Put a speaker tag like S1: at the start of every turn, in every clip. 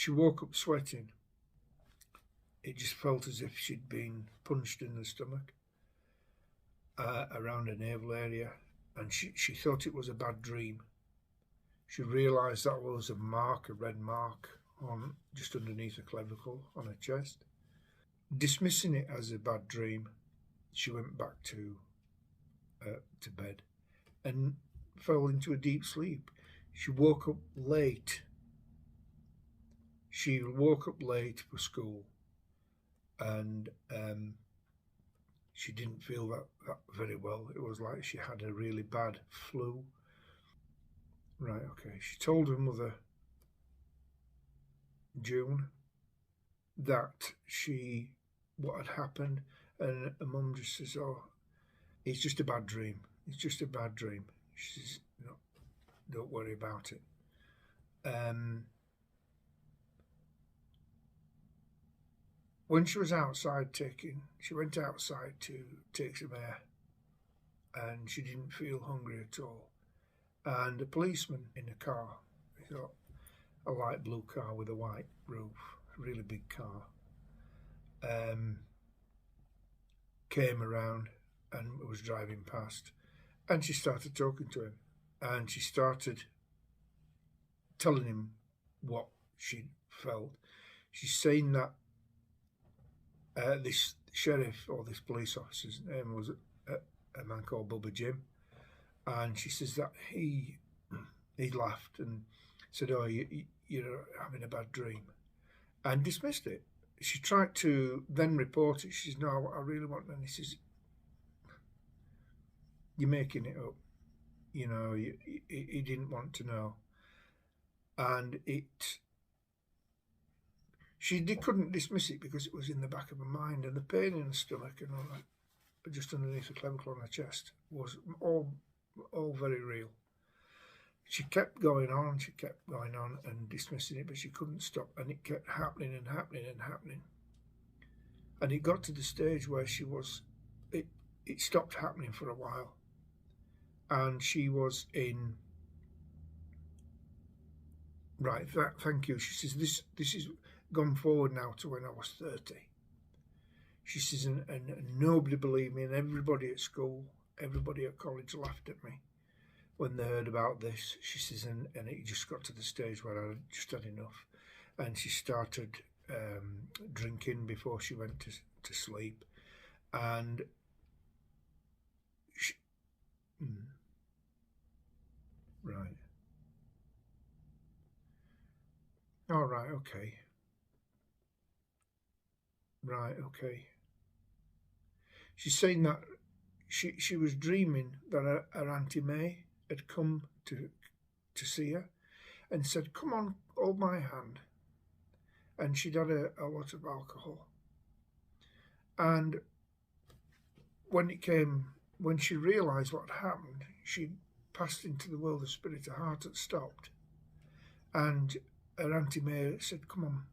S1: She woke up sweating. It just felt as if she'd been punched in the stomach around her navel area, and she thought it was a bad dream. She realised that was a mark, a red mark, on just underneath her clavicle on her chest. Dismissing it as a bad dream, she went back to bed and fell into a deep sleep. She woke up late. She woke up late for school, and she didn't feel that very well. It was like she had a really bad flu. Right, okay. She told her mother, June, that what had happened, and her mum just says, "Oh, it's just a bad dream. It's just a bad dream." She says, "No, don't worry about it." When she was outside she went outside to take some air, and she didn't feel hungry at all. And a policeman in a car, he thought, a light blue car with a white roof, a really big car, came around and was driving past, and she started talking to him, and she started telling him what she felt. She's saying that this sheriff or this police officer's name was a man called Bubba Jim, and she says that he laughed and said, "Oh, you're having a bad dream," and dismissed it. She tried to then report it. She says, "No, I really want," and he says, "You're making it up. You know, he didn't want to know," and she couldn't dismiss it because it was in the back of her mind, and the pain in the stomach and all that, just underneath the clavicle on her chest, was all very real. She kept going on and dismissing it, but she couldn't stop, and it kept happening and happening and happening. And it got to the stage where it stopped happening for a while, and she was in. Right, thank you. She says, this is gone forward now to when I was 30. She says, and nobody believed me, and everybody at school, everybody at college laughed at me when they heard about this. She says, and it just got to the stage where I just had enough, and she started drinking before she went to sleep, and right. All right, okay. Right, okay. She's saying that she was dreaming that her Auntie May had come to see her and said, "Come on, hold my hand." And she'd had a lot of alcohol. And when she realised what had happened, she passed into the world of spirit. Her heart had stopped. And her Auntie May said, "Come on,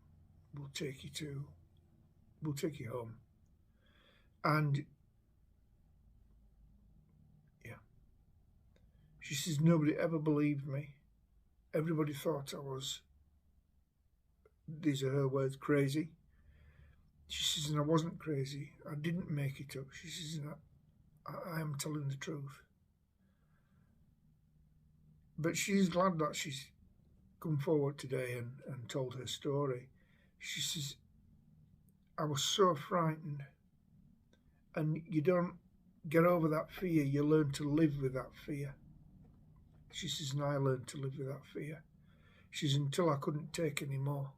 S1: we'll take you home." And yeah, she says, nobody ever believed me. Everybody thought I was, these are her words, crazy. She says, and I wasn't crazy. I didn't make it up. She says, and I am telling the truth. But she's glad that she's come forward today and told her story. She says, I was so frightened. And you don't get over that fear. You learn to live with that fear. She says, and I learned to live with that fear. She says, until I couldn't take any more.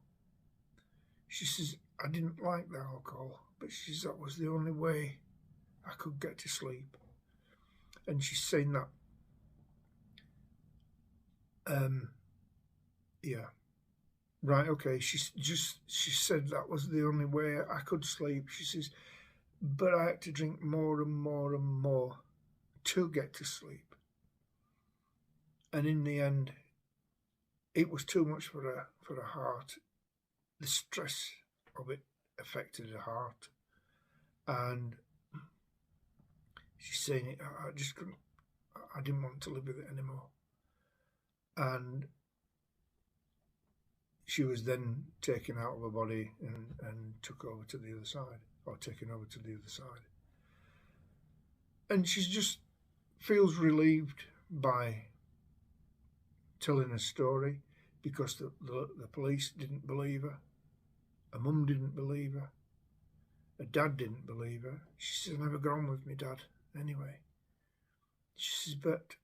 S1: She says, I didn't like the alcohol, but she says that was the only way I could get to sleep. And she's saying that, yeah, right, okay. She said that was the only way I could sleep. She says, but I had to drink more and more and more to get to sleep. And in the end, it was too much for her heart. The stress of it affected her heart. And she's saying, I just couldn't, I didn't want to live with it anymore. And she was then taken out of her body and took over to the other side, or taken over to the other side. And she just feels relieved by telling a story, because the police didn't believe her. Her mum didn't believe her. Her dad didn't believe her. She says, I never got on with my dad anyway. She says, but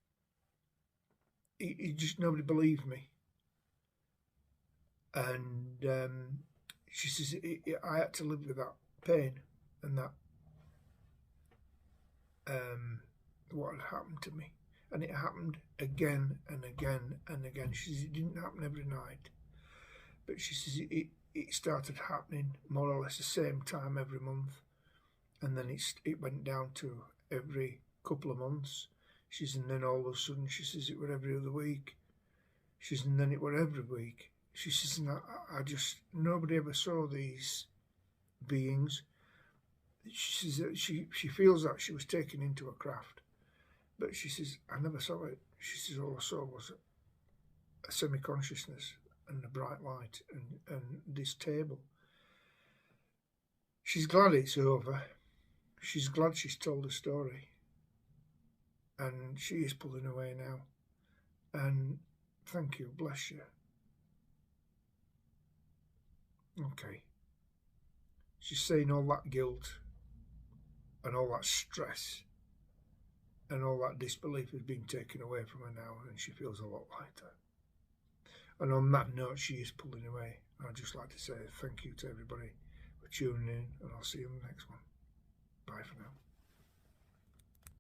S1: he just, nobody believed me. And she says, I had to live with that pain and that what had happened to me. And it happened again and again and again. She says, it didn't happen every night. But she says, it started happening more or less the same time every month. And then it went down to every couple of months. She says, and then all of a sudden, she says, it were every other week. She says, and then it were every week. She says, and I just, nobody ever saw these beings. She says that she feels that she was taken into a craft. But she says, I never saw it. She says, all I saw was a semi-consciousness and a bright light and this table. She's glad it's over. She's glad she's told a story. And she is pulling away now. And thank you, bless you. Okay. She's saying all that guilt and all that stress and all that disbelief has been taken away from her now, and she feels a lot lighter. And on that note, she is pulling away. I'd just like to say thank you to everybody for tuning in, and I'll see you in the next one. Bye for now.